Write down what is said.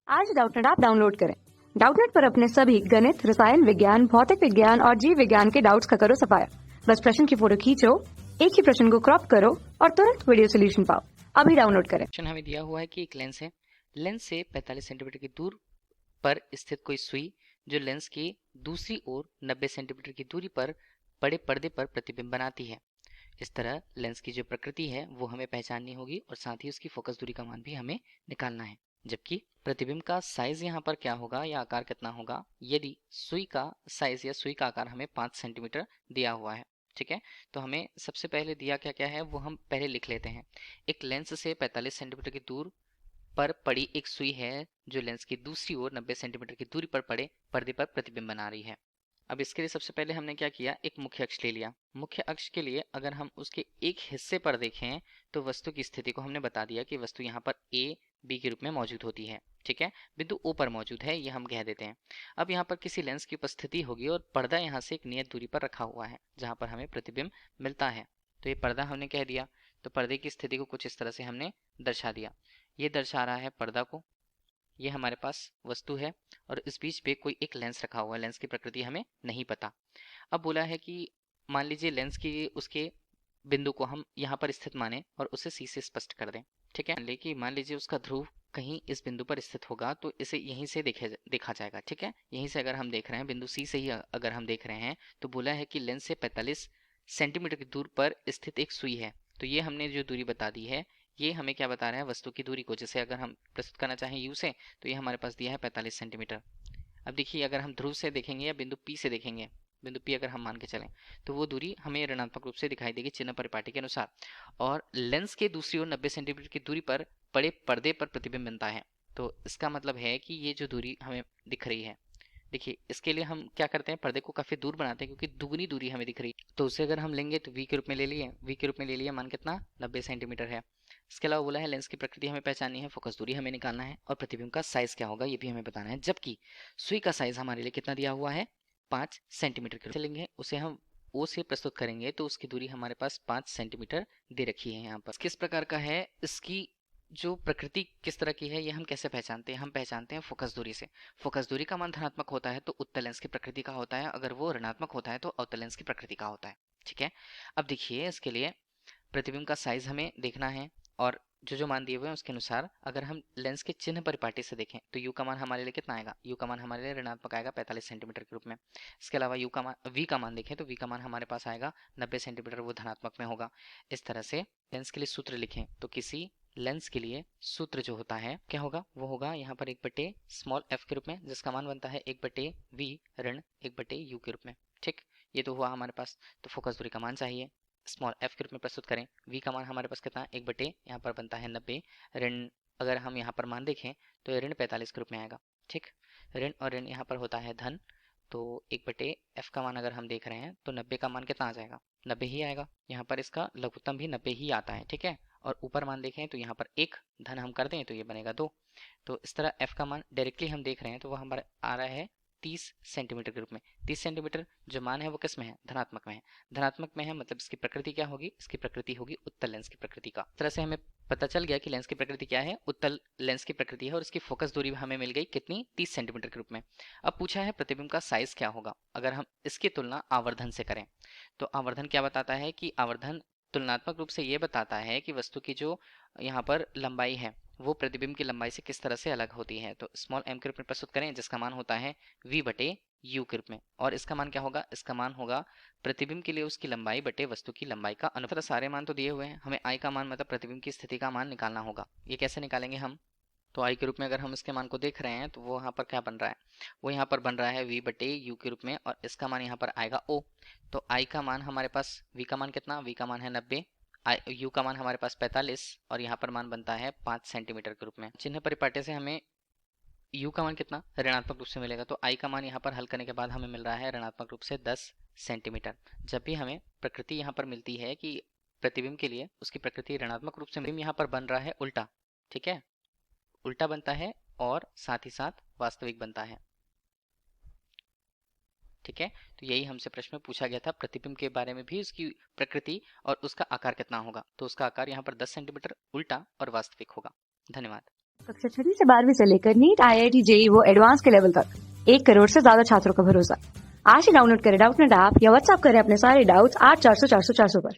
आज Doubtnut app download करें। Doubtnut पर अपने सभी गणित, रसायन विज्ञान, भौतिक विज्ञान और जीव विज्ञान के डाउट्स का करो सफाया। बस प्रश्न की फोटो खींचो, एक ही प्रश्न को क्रॉप करो और तुरंत वीडियो सोल्यूशन पाओ। अभी डाउनलोड करें। क्वेश्चन हमें दिया हुआ है कि एक लेंस है, लेंस से 45 सेंटीमीटर की दूर पर स्थित कोई सुई जो लेंस की दूसरी ओर 90 सेंटीमीटर की दूरी पर बड़े पर्दे पर प्रतिबिंब बनाती है। इस तरह लेंस की जो प्रकृति है वो हमें पहचाननी होगी और साथ ही उसकी फोकस दूरी का मान भी हमें निकालना है। जबकि प्रतिबिंब का साइज यहाँ पर क्या होगा या आकार कितना होगा, यदि सुई का साइज या सुई का आकार हमें 5 सेंटीमीटर दिया हुआ है। ठीक है, तो हमें सबसे पहले दिया क्या क्या है वो हम पहले लिख लेते हैं। एक लेंस से 45 सेंटीमीटर की दूर पर पड़ी एक सुई है जो लेंस की दूसरी ओर 90 सेंटीमीटर की दूरी पर पड़े पर्दे पर प्रतिबिंब बना रही है। अब इसके लिए सबसे पहले हमने क्या किया, एक मुख्य अक्ष ले लिया। मुख्य अक्ष के लिए अगर हम उसके एक हिस्से पर देखें तो वस्तु की स्थिति को हमने बता दिया कि वस्तु यहाँ पर ए बी के रूप में मौजूद होती है। ठीक है, बिंदु ओ पर मौजूद है ये हम कह देते हैं। अब यहाँ पर किसी लेंस की उपस्थिति होगी और पर्दा यहाँ से एक नियत दूरी पर रखा हुआ है जहाँ पर हमें प्रतिबिंब मिलता है। तो ये पर्दा हमने कह दिया, तो पर्दे की स्थिति को कुछ इस तरह से हमने दर्शा दिया। ये दर्शा रहा है पर्दा को, ये हमारे पास वस्तु है और इस बीच पे कोई एक लेंस रखा हुआ है। लेंस की प्रकृति हमें नहीं पता। अब बोला है कि मान लीजिए लेंस की उसके बिंदु को हम यहाँ पर स्थित माने और उसे सी से स्पष्ट कर दें। ठीक है, लेकिन मान लीजिए उसका ध्रुव कहीं इस बिंदु पर स्थित होगा तो इसे यहीं से देखा जाएगा। ठीक है, यहीं से अगर हम देख रहे हैं, बिंदु सी से ही अगर हम देख रहे हैं तो बोला है कि लेंस से 45 सेंटीमीटर की दूर पर स्थित एक सुई है। तो ये हमने जो दूरी बता दी है ये हमें क्या बता रहा है, वस्तु की दूरी को। जैसे अगर हम प्रस्तुत करना चाहें यू से तो ये हमारे पास दिया है 45 सेंटीमीटर। अब देखिए अगर हम ध्रुव से देखेंगे या बिंदु पी से देखेंगे, बिंदु पी अगर हम मान के चलें तो वो दूरी हमें ऋणात्मक रूप से दिखाई देगी चिन्ह परिपाटी के अनुसार। और लेंस के दूसरी ओर 90 सेंटीमीटर की दूरी पर बड़े पर्दे पर प्रतिबिंब बनता है। तो इसका मतलब है कि ये जो दूरी हमें दिख रही है, देखिए इसके लिए हम क्या करते हैं, पर्दे को काफी दूर बनाते हैं क्योंकि दुगनी दूरी हमें दिख रही है। तो उसे अगर हम लेंगे तो वी के रूप में ले लिए, वी के रूप में ले लिया, मान कितना 90 सेंटीमीटर है। इसके अलावा बोला है लेंस की प्रकृति हमें पहचाननी है, फोकस दूरी हमें निकालना है और प्रतिबिंब का साइज क्या होगा ये भी हमें बताना है। जबकि सुई का साइज हमारे लिए कितना दिया हुआ है, 5 सेंटीमीटर के चलेंगे, उसे हम ओ से प्रस्तुत करेंगे तो उसकी दूरी हमारे पास 5 सेंटीमीटर दे रखी है। यहाँ पर किस प्रकार का है, इसकी जो प्रकृति किस तरह की है ये हम कैसे पहचानते हैं, हम पहचानते हैं फोकस दूरी से। फोकस दूरी का मान धनात्मक होता है तो उत्तल लेंस की प्रकृति का होता है, अगर वो ऋणात्मक होता है तो अवतल लेंस की प्रकृति का होता है। ठीक है, अब देखिए इसके लिए प्रतिबिंब का साइज हमें देखना है और जो जो मान दिए हुए हैं उसके अनुसार अगर हम लेंस के चिन्ह परिपाटी से देखें तो यू का मान हमारे लिए कितना आएगा, यू का मान हमारे लिए ऋणात्मक आएगा 45 सेंटीमीटर के रूप में। इसके अलावा यू का मान, वी का मान देखें तो वी का मान हमारे पास आएगा 90 सेंटीमीटर, वो धनात्मक में होगा। इस तरह से लेंस के लिए सूत्र लिखें तो किसी लेंस के लिए सूत्र जो होता है क्या होगा, वो होगा यहाँ पर 1/, स्मॉल एफ के रूप में जिसका मान बनता है 1/v ऋण 1/u के रूप में। ठीक, ये तो हुआ हमारे पास। तो फोकस दूरी का मान चाहिए, स्मॉल एफ के रूप में प्रस्तुत करें। वी का मान हमारे पास कितना है, 1/, यहाँ पर बनता है 90 ऋण, अगर हम यहाँ पर मान देखें तो ये ऋण 45 के रूप में आएगा। ठीक, ऋण और ऋण यहाँ पर होता है धन, तो 1/, एफ का मान अगर हम देख रहे हैं तो 90 का मान कितना आ जाएगा, 90 ही आएगा। यहाँ पर इसका लघुत्तम भी 90 ही आता है। ठीक है, और ऊपर मान देखें तो यहाँ पर एक धन हम कर दें तो ये बनेगा 2। तो इस तरह एफ का मान डायरेक्टली हम देख रहे हैं तो वो हमारा आ रहा है 30 सेंटीमीटर के रूप में। 30 सेंटीमीटर जो मान है वो किस में है, धनात्मक में है। धनात्मक में है मतलब इसकी प्रकृति क्या होगी, इसकी प्रकृति होगी उत्तल लेंस की प्रकृति का। इस तरह से हमें पता चल गया कि लेंस की प्रकृति क्या है, उत्तल लेंस की प्रकृति है और इसकी फोकस दूरी हमें मिल गई कितनी, 30 सेंटीमीटर के रूप में। अब पूछा है प्रतिबिंब का साइज क्या होगा अगर हम इसकी तुलना आवर्धन से करें। तो आवर्धन क्या बताता है कि आवर्धन तुलनात्मक रूप से ये बताता है कि वस्तु की जो यहाँ पर लंबाई है वो प्रतिबिंब की लंबाई से किस तरह से अलग होती है। तो स्मॉल एम के रूप में प्रस्तुत करें जिसका मान होता है v/u के रूप में, और इसका मान क्या होगा, इसका मान होगा प्रतिबिंब के लिए उसकी लंबाई बटे वस्तु की लंबाई का अनुपात। सारे मान तो दिए हुए हैं, हमें आई का मान मतलब प्रतिबिंब की स्थिति का मान निकालना होगा। ये कैसे निकालेंगे हम, तो आई के रूप में अगर हम इसके मान को देख रहे हैं तो वो यहाँ पर क्या बन रहा है, वो यहाँ पर बन रहा है v/u के रूप में और इसका मान यहाँ पर आएगा o। तो आई का मान हमारे पास, v का मान कितना, v का मान है 90, यू का मान हमारे पास 45 और यहाँ पर मान बनता है 5 सेंटीमीटर के रूप में। चिन्ह परिपाटी से हमें यू का मान कितना ऋणात्मक रूप से मिलेगा, तो आई का मान यहाँ पर हल करने के बाद हमें मिल रहा है ऋणात्मक रूप से 10 सेंटीमीटर। जब भी हमें प्रकृति यहाँ पर मिलती है कि प्रतिबिंब के लिए उसकी प्रकृति ऋणात्मक रूप से, यहाँ पर बन रहा है उल्टा। ठीक है, उल्टा बनता है और साथ ही साथ वास्तविक बनता है। ठीक है, तो यही हमसे प्रश्न में पूछा गया था, प्रतिबिंब के बारे में भी उसकी प्रकृति और उसका आकार कितना होगा। तो उसका आकार यहाँ पर 10 सेंटीमीटर उल्टा और वास्तविक होगा। धन्यवाद। कक्षा 6 से 12वीं से लेकर नीट, IIT, JEE वो एडवांस के लेवल तक 1 करोड़ से ज्यादा छात्रों का भरोसा। आज ही डाउनलोड करें डाउटनेट ऐप या व्हाट्सएप करें अपने सारे डाउट्स 8400 400 400 पर।